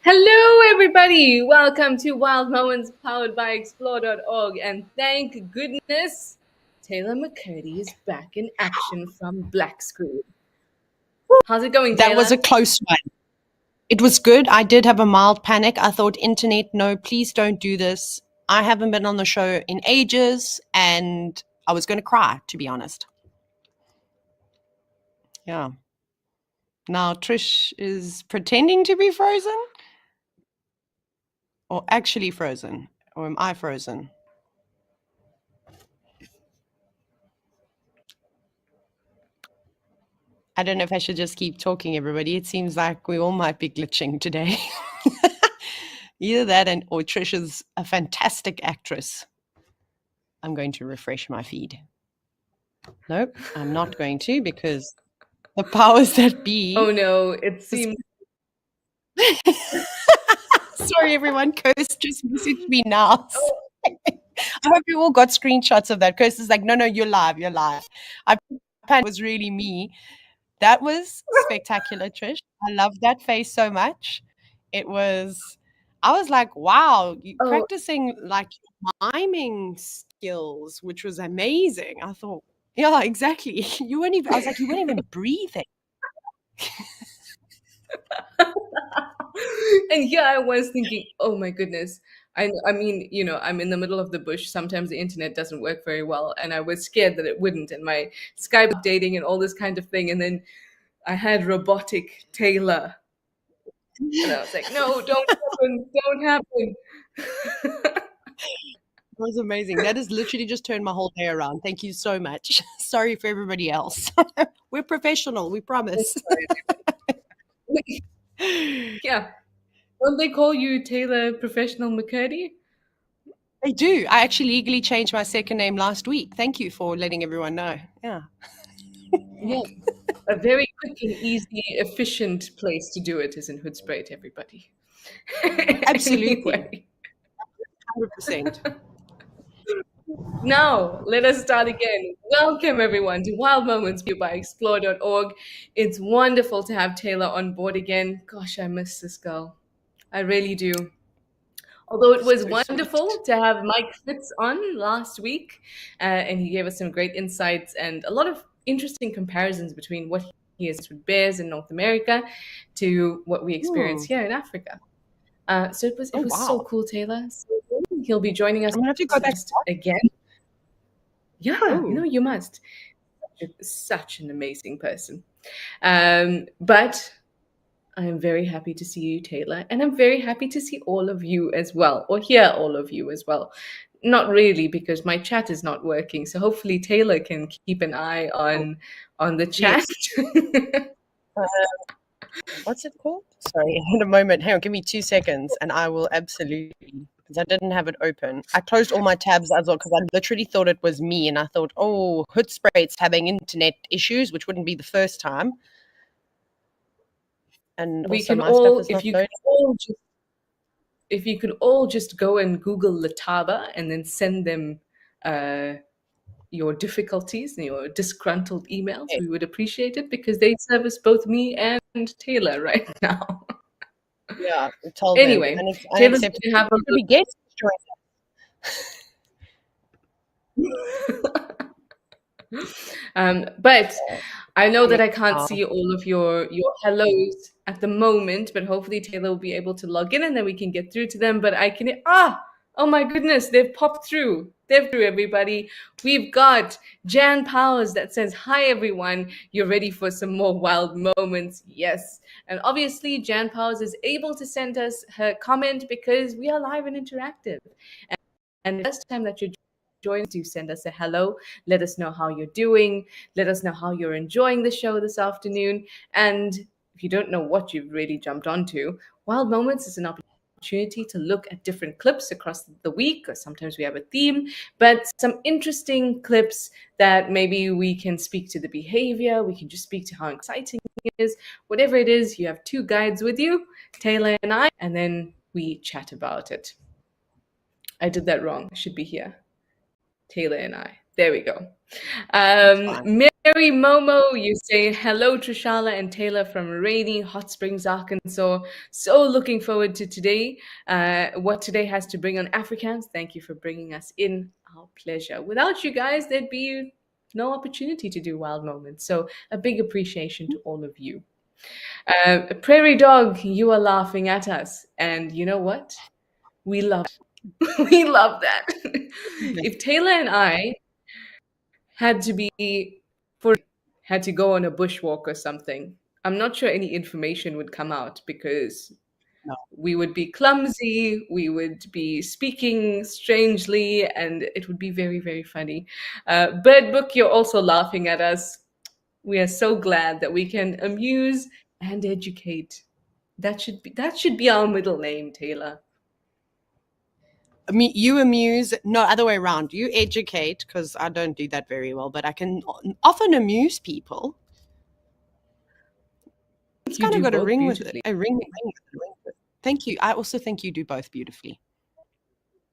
Hello, everybody. Welcome to Wild Moments powered by Explore.org. And thank goodness Taylor McCurdy is back in action from Black Screen. How's it going, Taylor? That was a close one. It was good. I did have a mild panic. I thought, internet, no, please don't do this. I haven't been on the show in ages, and I was going to cry, to be honest. Yeah. Now Trish is pretending to be frozen, or actually frozen, or am I frozen? I don't know if I should just keep talking, everybody. It seems like we all might be glitching today. Either that or Trish is a fantastic actress. I'm going to refresh my feed. Nope, I'm not going to because the powers that Oh be. no, it seems. Sorry, everyone. Coast just messaged me now. Oh, I hope you all got screenshots of that. Coast is like, no, you're live. You're live. I it was really me. That was spectacular, Trish. I love that face so much. It was, I was like, wow, you oh, practicing like miming skills, which was amazing. I thought, yeah, exactly. You weren't even, I was like, you weren't even breathing. and here I was thinking, oh my goodness. I mean, I'm in the middle of the bush. Sometimes the internet doesn't work very well, and I was scared that it wouldn't, and my Skype updating and all this kind of thing. And then I had robotic Taylor, and I was like, no, don't happen. It was amazing. That has literally just turned my whole day around. Thank you so much. Sorry for everybody else. We're professional, we promise. Yeah. Don't they call you Taylor Professional McCurdy? They do. I actually legally changed my second name last week. Thank you for letting everyone know. Yeah. Yeah. A very quick and easy, efficient place to do it is in Hoodspray, everybody. Absolutely. Anyway, 100%. now let us start again. Welcome, everyone, to Wild Moments by Explore.org. It's wonderful to have Taylor on board again. Gosh, I miss this girl. I really do. Although it was So sweet. wonderful to have Mike Fitz on last week, and he gave us some great insights and a lot of interesting comparisons between what he is with bears in North America to what we experience Hmm. here in Africa. So it was Oh, it was so wow. cool, Taylor. So cool. He'll be joining us I'm going to have to go back. again. Yeah, Oh, you must. Such an amazing person. But I am very happy to see you, Taylor, and I'm very happy to see all of you as well, or hear all of you as well. Not really, because my chat is not working. So hopefully Taylor can keep an eye on the chat. yes. What's it called? Sorry, in a moment. Hang on, give me 2 seconds and I will absolutely, because I didn't have it open. I closed all my tabs as well because I literally thought it was me and I thought, oh, Hoodspray's having internet issues, which wouldn't be the first time. And We also can my stuff all, is not loading. if you could all just go and Google Lataba and then send them your difficulties and your disgruntled emails, Okay. we would appreciate it because they service both me and Taylor right now. Yeah, tell them. Anyway, And it's Taylor's unacceptable. going to have a Should be guests join look. But I know that I can't now. see all of your hellos at the moment, but hopefully Taylor will be able to log in and then we can get through to them. But I can oh my goodness, they've popped through. They've through everybody. We've got Jan Powers that says, "Hi everyone, you're ready for some more wild moments." Yes. And obviously Jan Powers is able to send us her comment because we are live and interactive. And the first time that you're joining us, do send us a hello. Let us know how you're doing. Let us know how you're enjoying the show this afternoon. And if you don't know what you've really jumped onto, Wild Moments is an opportunity to look at different clips across the week, or sometimes we have a theme, but some interesting clips that maybe we can speak to the behavior, we can just speak to how exciting it is. Whatever it is, you have two guides with you, Taylor and I, and then we chat about it. I did that wrong. It should be here. Taylor and I. There we go. That's fine. Mary Momo, you say hello, Trishala and Taylor from rainy Hot Springs, Arkansas. So looking forward to today. What today has to bring on Africans. Thank you for bringing us in. Our pleasure. Without you guys, there'd be no opportunity to do wild moments. So a big appreciation to all of you. Prairie Dog, you are laughing at us, and you know what? We love we love that. If Taylor and I had to be had to go on a bushwalk or something, I'm not sure any information would come out because No. we would be clumsy, we would be speaking strangely, and it would be very, very funny. Bird Book, you're also laughing at us. We are so glad that we can amuse and educate. That should be our middle name, Taylor. You amuse, no, other way around. You educate, because I don't do that very well, but I can often amuse people. It's You kind of do got a both ring with it. beautifully. A ring. Thank you. I also think you do both beautifully.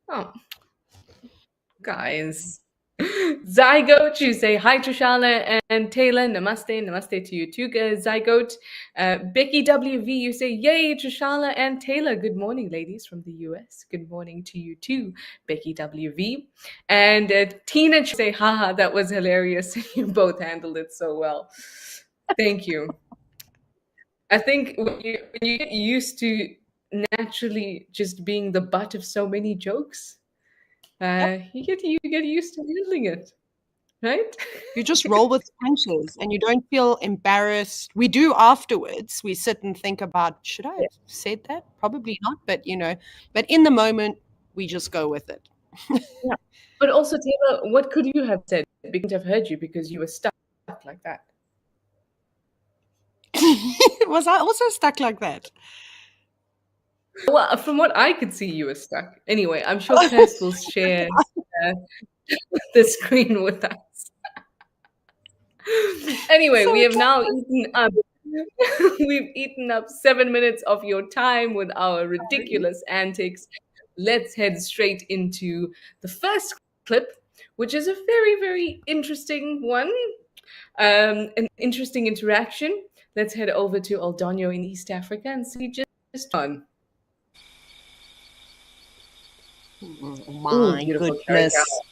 Oh, guys. Zygote, you say hi, Trishala and Taylor. Namaste, namaste to you too, Zygote. Becky WV, you say yay, Trishala and Taylor. Good morning, ladies from the US. Good morning to you too, Becky WV. And Tina, you say haha, that was hilarious. You both handled it so well. Thank you. I think when you get used to naturally just being the butt of so many jokes, Yep. you get used to handling it, right? You just roll with the punches and you don't feel embarrassed. We do afterwards. We sit and think about, should I have said that? Probably not, but but in the moment, we just go with it. Yeah. But also, Taylor, what could you have said? We couldn't have heard you because you were stuck like that. Was I also stuck like that? Well, from what I could see, you were stuck. Anyway, I'm sure Kirst will share uh, the screen with us. Anyway, we So have now eaten up. We've eaten up 7 minutes of your time with our sorry. ridiculous antics. Let's head straight into the first clip, which is a very, very interesting one. An interesting interaction. Let's head over to Aldonio in East Africa and see just fun. Oh Ooh, my beautiful goodness. Caracal.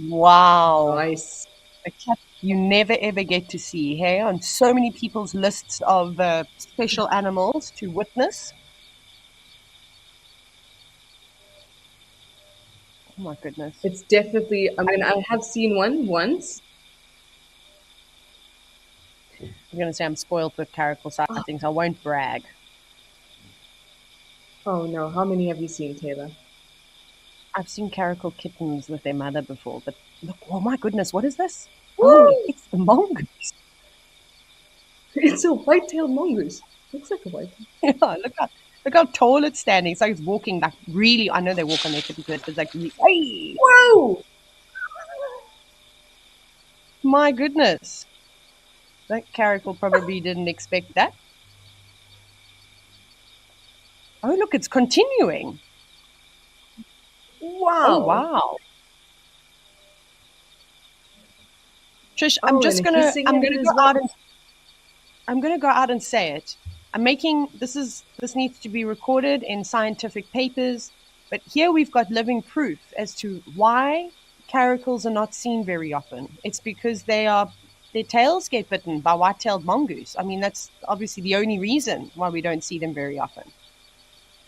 Wow. Nice. A cat you never ever get to see, hey, on so many people's lists of special animals to witness. Oh my goodness. It's definitely, I mean, I have seen one once. I'm going to say I'm spoiled with Caracal sightings. I won't brag. Oh no, how many have you seen, Taylor? I've seen Caracal kittens with their mother before, but look, oh my goodness, what is this? Oh, Woo! it's the mongoose. It's a white-tailed mongoose. Looks like a white-tail. Yeah, look how tall it's standing. It's like it's walking like really. I know they walk on their tippy toes, but it's like, hey, Whoa! my goodness. That Caracal probably didn't expect that. Oh, look, it's continuing. Oh, Wow. wow. Trish, Oh, and a hissing I'm in it gonna as go out well. and I'm gonna go out and say it. I'm making this needs to be recorded in scientific papers, but here we've got living proof as to why caracals are not seen very often. It's because their tails get bitten by white-tailed mongoose. I mean, that's obviously the only reason why we don't see them very often.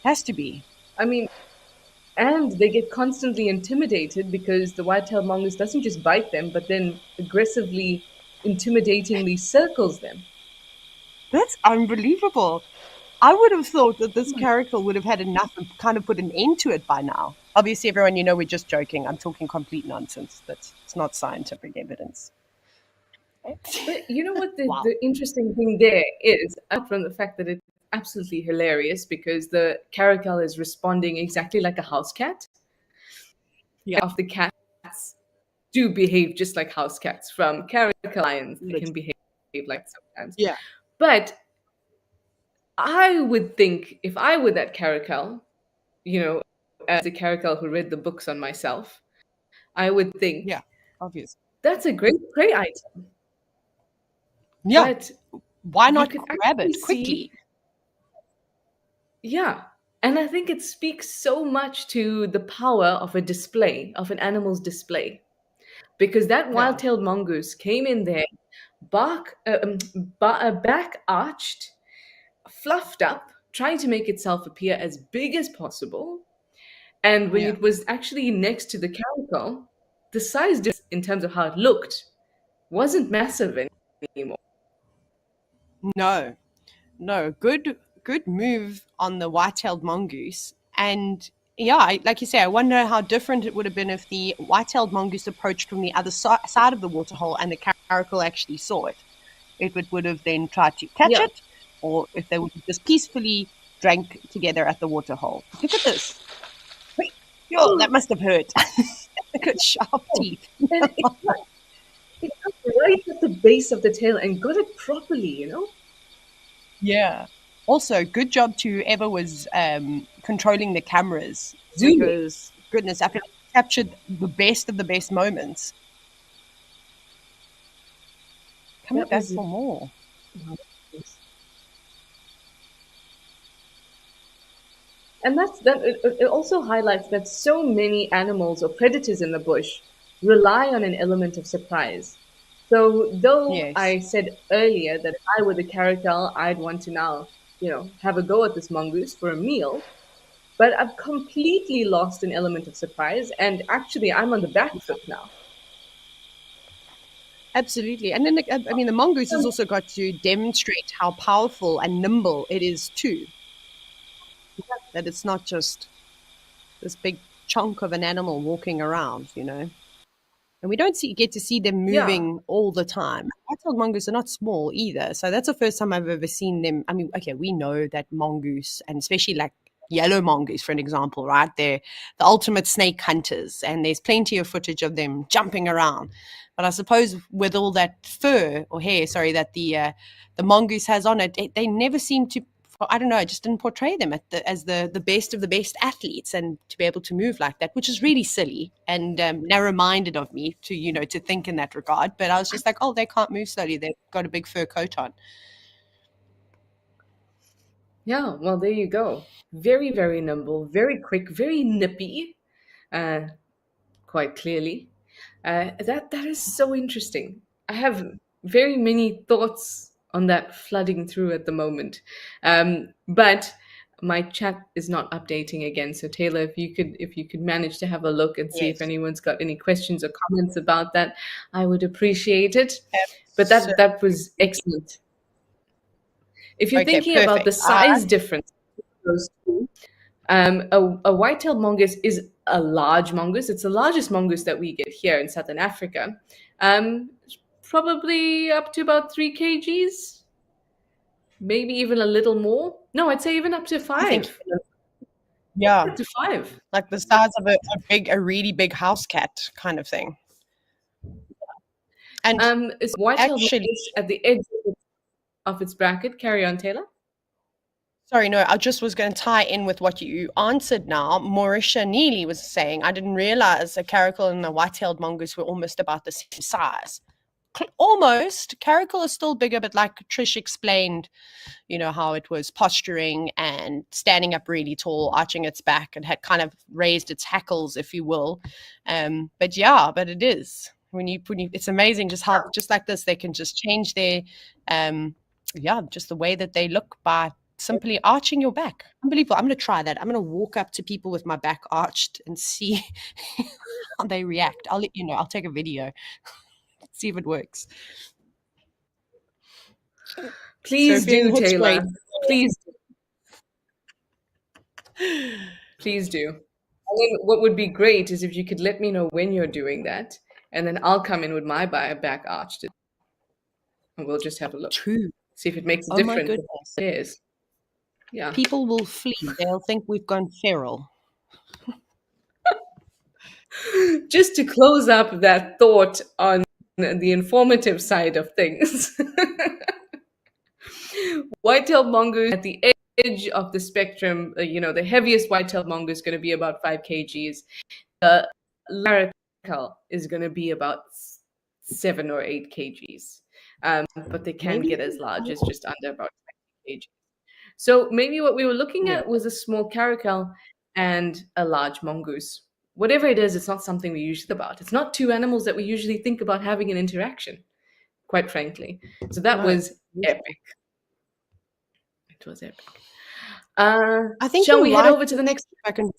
Has to be. I mean, and they get constantly intimidated because the white-tailed mongoose doesn't just bite them, but then aggressively, intimidatingly circles them. That's unbelievable. I would have thought that this caracal would have had enough and kind of put an end to it by now. Obviously, everyone, we're just joking. I'm talking complete nonsense. It's not scientific evidence. But you know what the, Wow. the interesting thing there is, apart from the fact that it's absolutely hilarious because the caracal is responding exactly like a house cat. Yeah. Of the cats do behave just like house cats. From caracal lions, they can behave like sometimes. Yeah. But I would think if I were that caracal, as a caracal who read the books on myself, I would Yeah. think Obvious. that's a great prey item. Yeah. But Why you not could grab actually it see, quickly? yeah. And I think it speaks so much to the power of a display, of an animal's display. Because that Yeah. wild-tailed mongoose came in there, back arched, fluffed up, trying to make itself appear as big as possible. And when Yeah. it was actually next to the caracal, the size difference in terms of how it looked wasn't massive anymore. No. No. Good move on the white-tailed mongoose. And yeah, like you say, I wonder how different it would have been if the white-tailed mongoose approached from the other side of the waterhole and the caracal actually saw it. if it would have then tried to catch Yeah. it, or if they would have just peacefully drank together at the water hole. Look at this. Wait, yo, that must have hurt. Good sharp teeth. And it got right at the base of the tail and got it properly, you know? Yeah. Also, good job to whoever was controlling the cameras, Zooming. because goodness, I feel like it captured the best of the best moments. Coming That back was for more. And it also highlights that so many animals or predators in the bush rely on an element of surprise. So though Yes. I said earlier that if I were the caracal, I'd want to now, have a go at this mongoose for a meal, but I've completely lost an element of surprise, and actually I'm on the back foot now. Absolutely. And then, I mean, the mongoose has also got to demonstrate how powerful and nimble it is too. That it's not just this big chunk of an animal walking around, And we don't get to see them Yeah, moving all the time. White-tailed mongoose are not small either. So that's the first time I've ever seen them. I mean, okay, we know that mongoose, and especially like yellow mongoose, for an example, right? They're the ultimate snake hunters, and there's plenty of footage of them jumping around. But I suppose with all that fur or hair, sorry, that the mongoose has on it, they never seem to. I don't know. I just didn't portray them as the best of the best athletes, and to be able to move like that, which is really silly and narrow-minded of me to think in that regard. But I was just like, oh, they can't move slowly. They've got a big fur coat on. yeah. Well, there you go. Very, very nimble, very quick, very nippy. Uh, Quite clearly. That is so interesting. I have very many thoughts on that flooding through at the moment, but my chat is not updating again. So Taylor, if you could manage to have a look and see if Yes. anyone's got any questions or comments about that, I would appreciate it. But So, that was excellent. If you're okay, thinking about the perfect. size difference, those two, a white-tailed mongoose is a large mongoose. It's the largest mongoose that we get here in Southern Africa. Probably up to about 3 kgs, maybe even a little more. No, I'd say even up to I think, five. yeah, Up to five. like the size of a really big house cat kind of thing. And Is white-tailed actually, mongoose at the edge of its bracket? Carry on, Taylor. sorry, no, I just was going to tie in with what you answered now. Mauricia Neely was saying, I didn't realize a caracal and a white-tailed mongoose were almost about the same size. Almost. Caracal is still bigger, but like Trish explained, how it was posturing and standing up really tall, arching its back, and had kind of raised its hackles, if you will. But it is. When you it's amazing just how, just like this, they can just change their, just the way that they look by simply arching your back. Unbelievable. I'm going to try that. I'm going to walk up to people with my back arched and see how they react. I'll let you know. I'll take a video, see if it works. Please Sophie, do, what's Taylor. great? Please, please do. And then what would be great is if you could let me know when you're doing that, and then I'll come in with my back arched, and we'll just have a look, True. see if it makes a Oh my difference. goodness. It is. Yeah. People will flee. They'll think we've gone feral. Just to close up that thought on the informative side of things, white-tailed mongoose at the edge of the spectrum, the heaviest white-tailed mongoose is going to be about 5 kgs. The Caracal is going to be about 7 or 8 kgs. But they can Maybe get as large as just under about 20 kgs. So maybe what we were looking yeah. at was a small caracal and a large mongoose. Whatever it is, it's not something we usually think about. It's not two animals that we usually think about having an interaction, quite frankly. So that No. was epic. It was epic. I think Shall you're we head right. over to the next? If I can,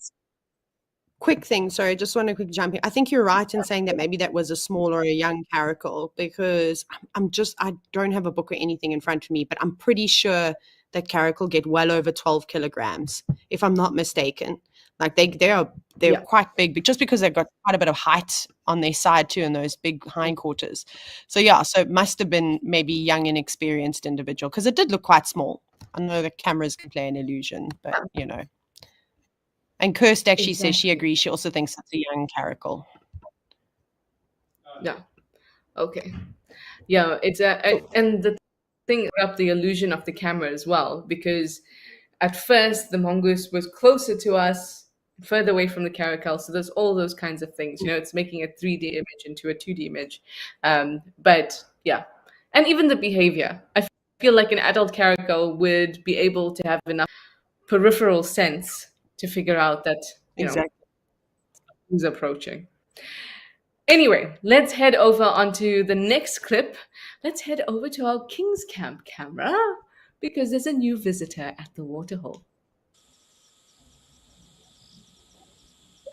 quick thing. Sorry, I just want to quick jump in. I think you're right in saying that maybe that was a small or a young caracal, because I don't have a book or anything in front of me, but I'm pretty sure that caracal get well over 12 kilograms, if I'm not mistaken. Like they're Yeah. quite big, but just because they've got quite a bit of height on their side too, and those big hindquarters. So yeah, so it must have been maybe young, inexperienced individual, because it did look quite small. I know the cameras can play an illusion, but And Kirst actually says she Exactly. agrees. She also thinks it's a young caracal. Yeah. Okay. Yeah, Cool. and the thing up the illusion of the camera as well, because at first the mongoose was closer to us, further away from the caracal. So there's all those kinds of things. It's making a 3D image into a 2D image. But yeah, and even the behavior. I feel like an adult caracal would be able to have enough peripheral sense to figure out that Exactly. who's approaching. Anyway, let's head over onto the next clip. Let's head over to our King's Camp camera because there's a new visitor at the waterhole.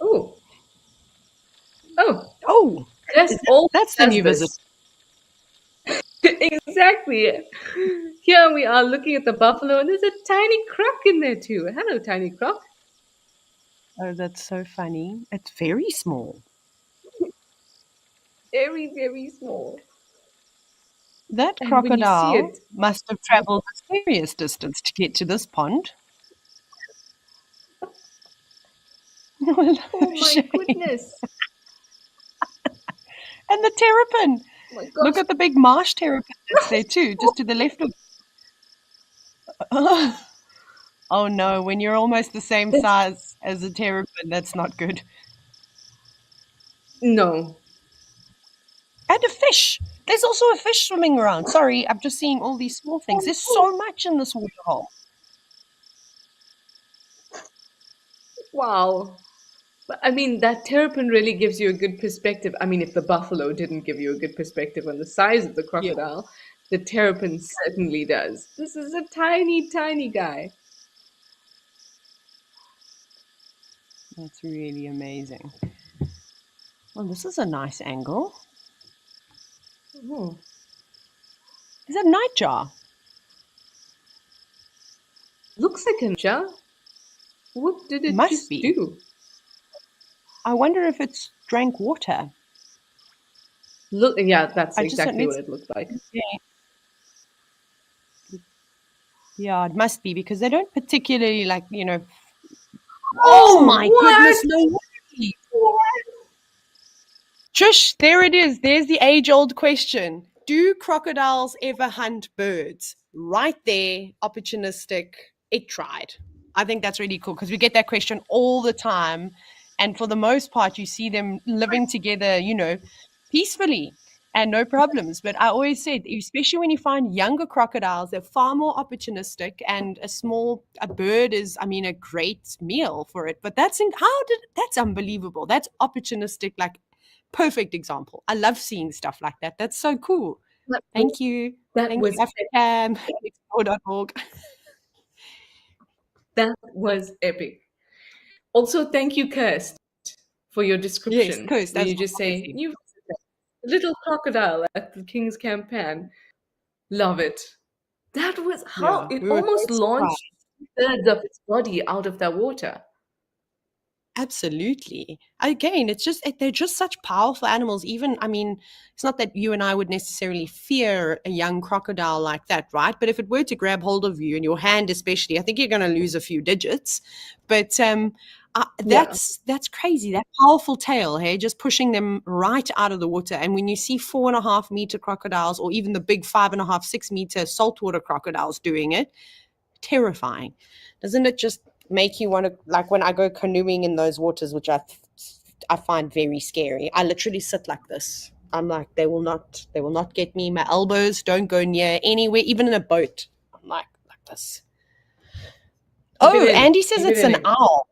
Oh, oh, Oh, Chris always that's the does new visit. this. Exactly. Here we are looking at the buffalo, and there's a tiny croc in there too. Hello, tiny croc. Oh, that's so funny. It's very small. Very, very small. That And when you see crocodile it, must have traveled a serious distance to get to this pond. No oh my shame. goodness. And the terrapin. Oh my Look gosh. at the big marsh terrapin that's there too, just to the left of. Oh no, when you're almost the same That's, size as a terrapin, that's not good. no. And a fish. There's also a fish swimming around. Sorry, I'm just seeing all these small things. There's so much in this waterhole. Wow. But I mean, that terrapin really gives you a good perspective. I mean, if the buffalo didn't give you a good perspective on the size of the Yeah, crocodile, the terrapin certainly does. This is a tiny, tiny guy. that's really amazing. Well, this is a nice angle. Oh, Is that nightjar? looks like a ninja. What did it Must just be. do? I wonder if it's drank water. Look, yeah, that's I just don't. exactly what it looked like. Yeah, it must be because they don't particularly Oh Oh, my what? goodness, no way. Trish, there it is. There's the age-old question. Do crocodiles ever hunt birds? Right there, opportunistic. It tried. I think that's really cool because we get that question all the time. And for the most part, you see them living together, peacefully and no problems. But I always said, especially when you find younger crocodiles, they're far more opportunistic. And a bird is, I mean, a great meal for it. But that's unbelievable. That's opportunistic, like perfect example. I love seeing stuff like that. That's so cool. That Thank you. that Thank you, was Africam, explore.org. that was epic. Also, thank you, Kirst, for your Yes, description, coast, where as you just I say, said. "You little crocodile at the King's Campaign." Love it. That was how Yeah, it we were almost quite surprised. launched 2/3 of its body out of that water. Absolutely. Again, they're just such powerful animals. Even, I mean, it's not that you and I would necessarily fear a young crocodile like that, right? But if it were to grab hold of you and your hand, especially, I think you're going to lose a few digits. But Yeah. that's crazy. That powerful tail, hey, just pushing them right out of the water. And when you see 4.5 meter crocodiles, or even the big 5.5, 6 meter saltwater crocodiles doing it, terrifying. Doesn't it just make you want to, like when I go canoeing in those waters, which I find very scary. I literally sit like this. I'm like, they will not get me. My elbows don't go near anywhere, even in a boat. I'm like this. Oh, Andy says it's an owl.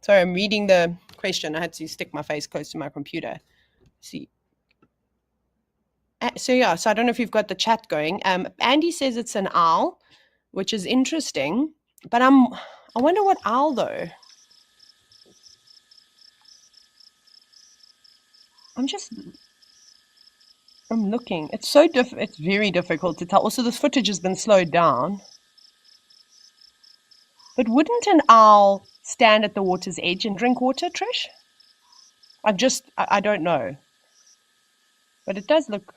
Sorry, I'm reading the question. I had to stick my face close to my computer. See. So I don't know if you've got the chat going. Andy says it's an owl, which is interesting. But I wonder what owl though. I'm looking. It's it's very difficult to tell. Also, this footage has been slowed down. But wouldn't an owl stand at the water's edge and drink water, Trish? I don't know, but it does look.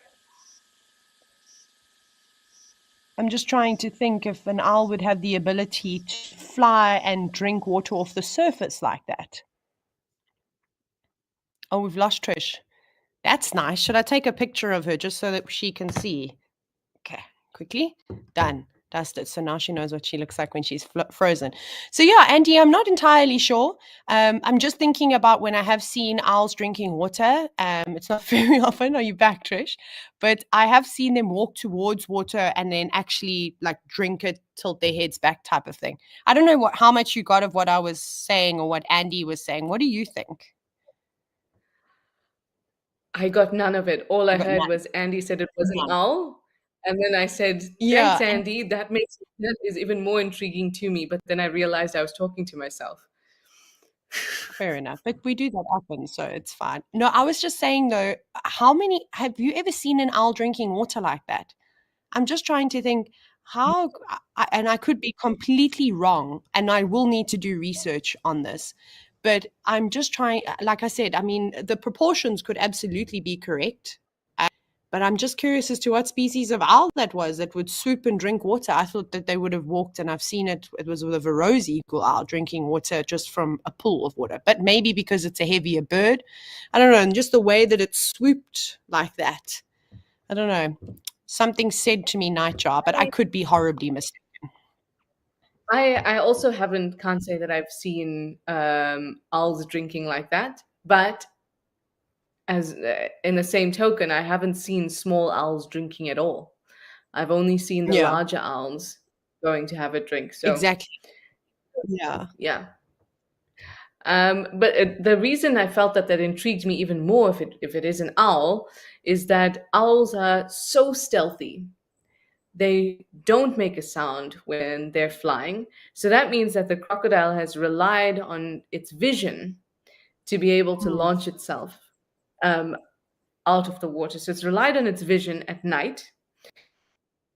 I'm just trying to think if an owl would have the ability to fly and drink water off the surface like that. Oh, we've lost Trish. That's nice. Should I take a picture of her just so that she can see? Okay, quickly. Done. Dusted. So now she knows what she looks like when she's frozen. So yeah, Andy, I'm not entirely sure. I'm just thinking about when I have seen owls drinking water. It's not very often. Are you back, Trish? But I have seen them walk towards water and then actually like drink it, tilt their heads back type of thing. I don't know how much you got of what I was saying or what Andy was saying. What do you think? I got none of it. All I You got heard none. was Andy said it was an None. owl. And then I said, thanks, Yeah, and Andy. That is even more intriguing to me. But then I realized I was talking to myself. fair enough. But we do that often, so it's fine. No, I was just saying though, how many have you ever seen an owl drinking water like that? I'm just trying to think how, and I could be completely wrong, and I will need to do research on this. But I'm just trying, like I said, I mean, the proportions could absolutely be correct. But I'm just curious as to what species of owl that was that would swoop and drink water. I thought that they would have walked, and I've seen it. It was with a rose eagle owl drinking water just from a pool of water. But maybe because it's a heavier bird, I don't know. And just the way that it swooped like that, I don't know. Something said to me nightjar, but I could be horribly mistaken. I also can't say that I've seen owls drinking like that. But as in the same token, I haven't seen small owls drinking at all. I've only seen the Yeah, larger owls going to have a drink. So exactly. Yeah. yeah. But the reason I felt that intrigued me even more, if it is an owl, is that owls are so stealthy. They don't make a sound when they're flying. So that means that the crocodile has relied on its vision to be able to Mm. launch itself um, out of the water. So it's relied on its vision at night.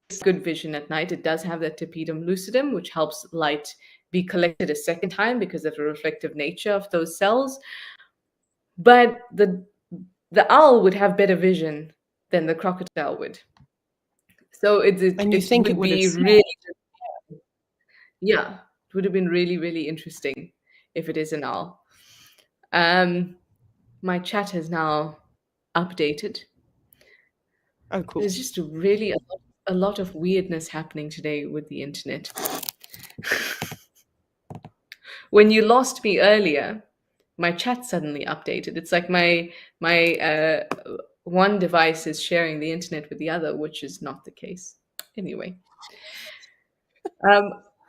It's good vision at night. It does have that tapetum lucidum, which helps light be collected a second time because of the reflective nature of those cells. But the owl would have better vision than the crocodile would. So And you it think it would would have be seen really, yeah, it would have been really, really interesting if it is an owl. Um, my chat has now updated. Oh, cool. There's just a lot of weirdness happening today with the internet. When you lost me earlier, my chat suddenly updated. It's like my one device is sharing the internet with the other, which is not the case. Anyway,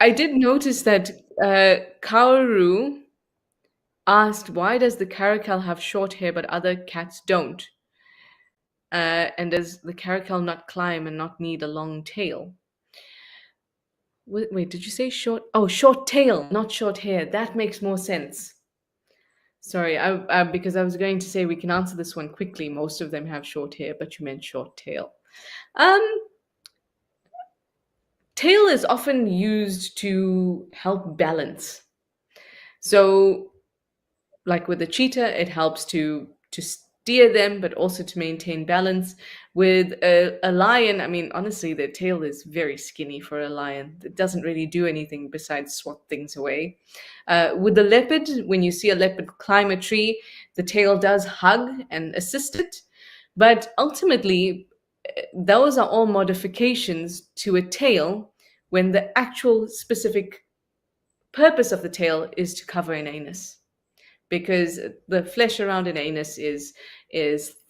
I did notice that Kaoru asked, "Why does the Caracal have short hair but other cats don't? And does the Caracal not climb and not need a long tail?" Wait, did you say short? Oh, short tail, not short hair. That makes more sense. Sorry, because I was going to say we can answer this one quickly. Most of them have short hair, but you meant short tail. Um, Tail is often used to help balance. So, like with the cheetah, it helps to steer them, but also to maintain balance. With a lion, I mean, honestly, their tail is very skinny for a lion. It doesn't really do anything besides swat things away. With the leopard, when you see a leopard climb a tree, the tail does hug and assist it. But ultimately, those are all modifications to a tail when the actual specific purpose of the tail is to cover an anus, because the flesh around an anus is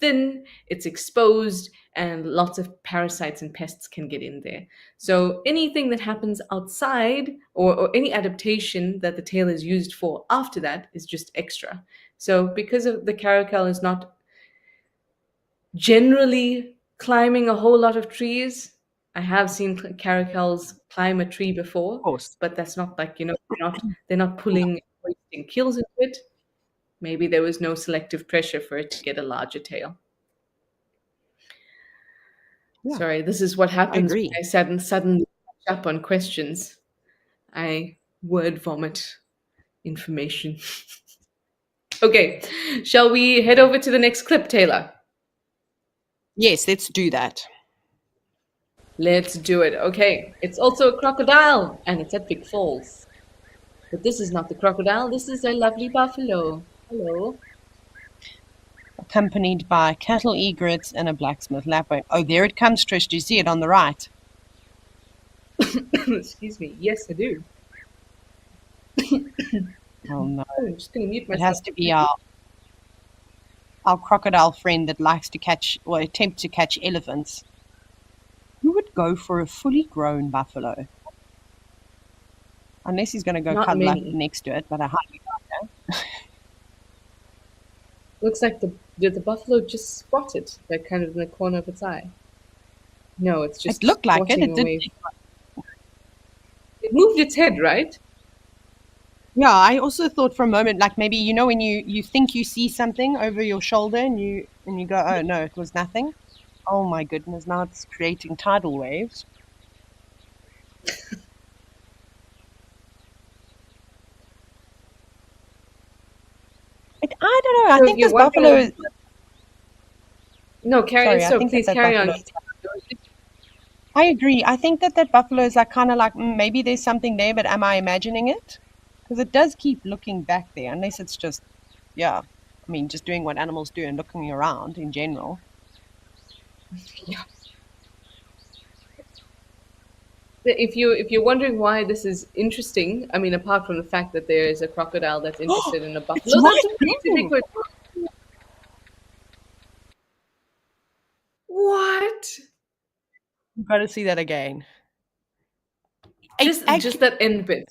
thin, it's exposed, and lots of parasites and pests can get in there. So anything that happens outside, or any adaptation that the tail is used for after that, is just extra. So because of the caracal is not generally climbing a whole lot of trees, I have seen caracals climb a tree Of before, course. but that's not like, they're not pulling wasting kills into it. Maybe there was no selective pressure for it to get a larger tail. Yeah, Sorry, this is what I happens agree. when I suddenly catch up on questions. I word vomit information. Okay, shall we head over to the next clip, Taylor? Yes, let's do that. Let's do it. Okay, it's also a crocodile, and it's at Big Falls. But this is not the crocodile, this is a lovely buffalo. Hello. Accompanied by cattle egrets and a blacksmith lapwing. Oh, there it comes, Trish. Do you see it on the right? Excuse me. Yes, I do. Oh no. Oh, I'm just going to mute It myself. has to be our crocodile friend that likes to catch or attempt to catch elephants. Who would go for a fully grown buffalo? Unless he's going to go Not cuddle up many. next to it, but I highly doubt that. Looks like the buffalo just spotted that kind of in the corner of its eye. No, it's It just looked like it. watching It did. away. It moved its head, right? Yeah, I also thought for a moment, like maybe when you think you see something over your shoulder and you go, oh no, it was nothing. Oh my goodness! Now it's creating tidal waves. I don't know. I So think you're this wondering. buffalo. No, carry. Sorry, I So think please that carry on. buffalo. I agree. I think that buffalo is like kind of like maybe there's something there, but am I imagining it? Because it does keep looking back there, unless it's just, yeah. I mean, just doing what animals do and looking around in general. Yeah. If you're wondering why this is interesting, I mean, apart from the fact that there is a crocodile that's interested in a It's buffalo, right that's a there. specific word. What? You've got to see that again. It's Just actually that end bit.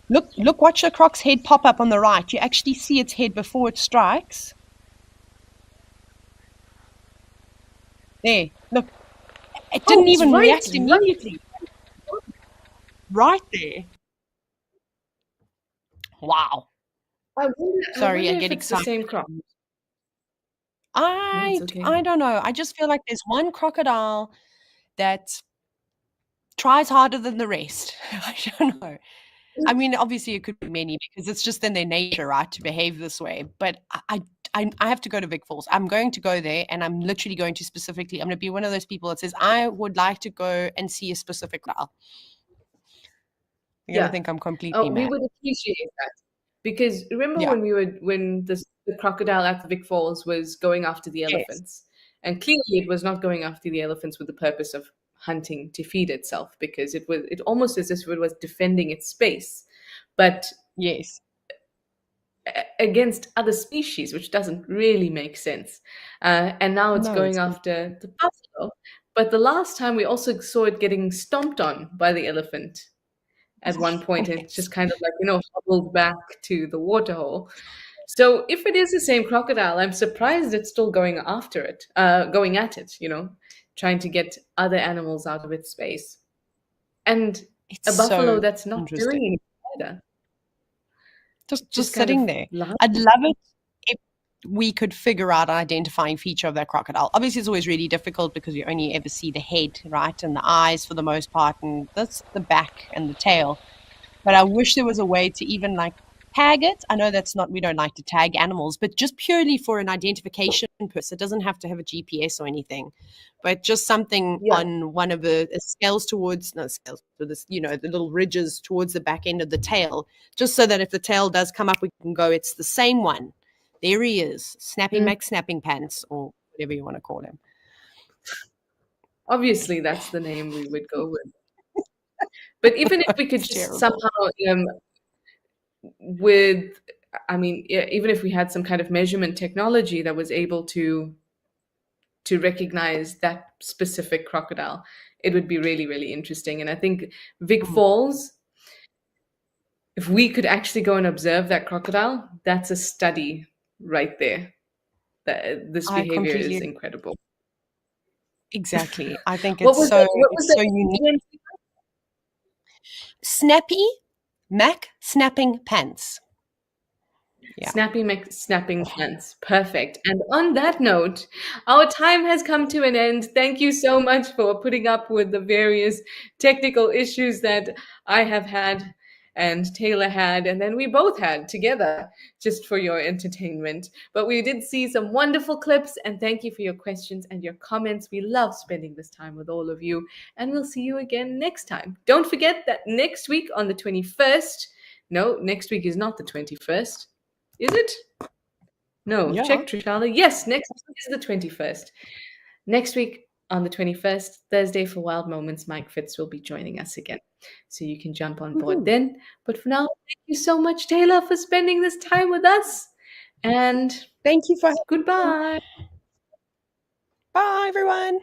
look, watch the croc's head pop up on the right. You actually see its head before it strikes. There, look. It Oh, didn't it's even right, react right. immediately. Right there. Wow. I Sorry, I wonder if get it's the excited. same croc. No, I it's okay. I don't know. I just feel like there's one crocodile that tries harder than the rest. I don't know. I mean, obviously it could be many because it's just in their nature, right, to behave this way. But I have to go to Vic Falls. I'm going to go there, and I'm literally going to specifically. I'm going to be one of those people that says I would like to go and see a specific crocodile. You're going to Yeah. think I'm completely We mad. would appreciate that. Because remember Yeah. when the crocodile at the Vic Falls was going after the Yes. elephants, and clearly it was not going after the elephants with the purpose of hunting to feed itself, because it almost as if it was defending its space, but Yes. against other species, which doesn't really make sense. And now it's No, going it's after the buffalo. But the last time we also saw it getting stomped on by the elephant at one point, and it yes. just kind of like, hobbled back to the waterhole. So if it is the same crocodile, I'm surprised it's still going after it, going at it, trying to get other animals out of its space. And It's a buffalo so that's not interesting. doing anything either, Just just kind of sitting there. lying. I'd love it if we could figure out an identifying feature of that crocodile. Obviously, it's always really difficult because you only ever see the head, right, and the eyes for the most part, and that's the back and the tail. But I wish there was a way to even like tag it. I know that's not, we don't like to tag animals, but just purely for an identification purpose. It doesn't have to have a GPS or anything, but just something Yeah. on one of the scales towards, no scales, but this, the little ridges towards the back end of the tail, just so that if the tail does come up, we can go, it's the same one. There he is, Snappy Mm. Mac Snapping Pants, or whatever you want to call him. Obviously, that's the name we would go with. But even if we could It's just terrible. somehow, with, I mean, even if we had some kind of measurement technology that was able to recognize that specific crocodile, it would be really, really interesting. And I think Vic Mm. Falls, if we could actually go and observe that crocodile, that's a study right there. That this I behavior is completely, incredible. exactly. I think What it's was that? so, What was it's that so name unique. again? Snappy Mac Snapping Pants. Yeah. Snapping plants. Perfect. And on that note, our time has come to an end. Thank you so much for putting up with the various technical issues that I have had. and Taylor had, and then we both had together just for your entertainment. But we did see some wonderful clips, and thank you for your questions and your comments. We love spending this time with all of you, and we'll see you again next time. Don't forget that next week on the 21st, no, next week is not the 21st. Is it? No, Yeah. check Trishala. Yes, next week is the 21st. Next week on the 21st, Thursday for Wild Moments, Mike Fitz will be joining us again. So you can jump on board Woohoo. then. But for now, thank you so much, Taylor, for spending this time with us. And Thank you for having me. goodbye. Bye, everyone.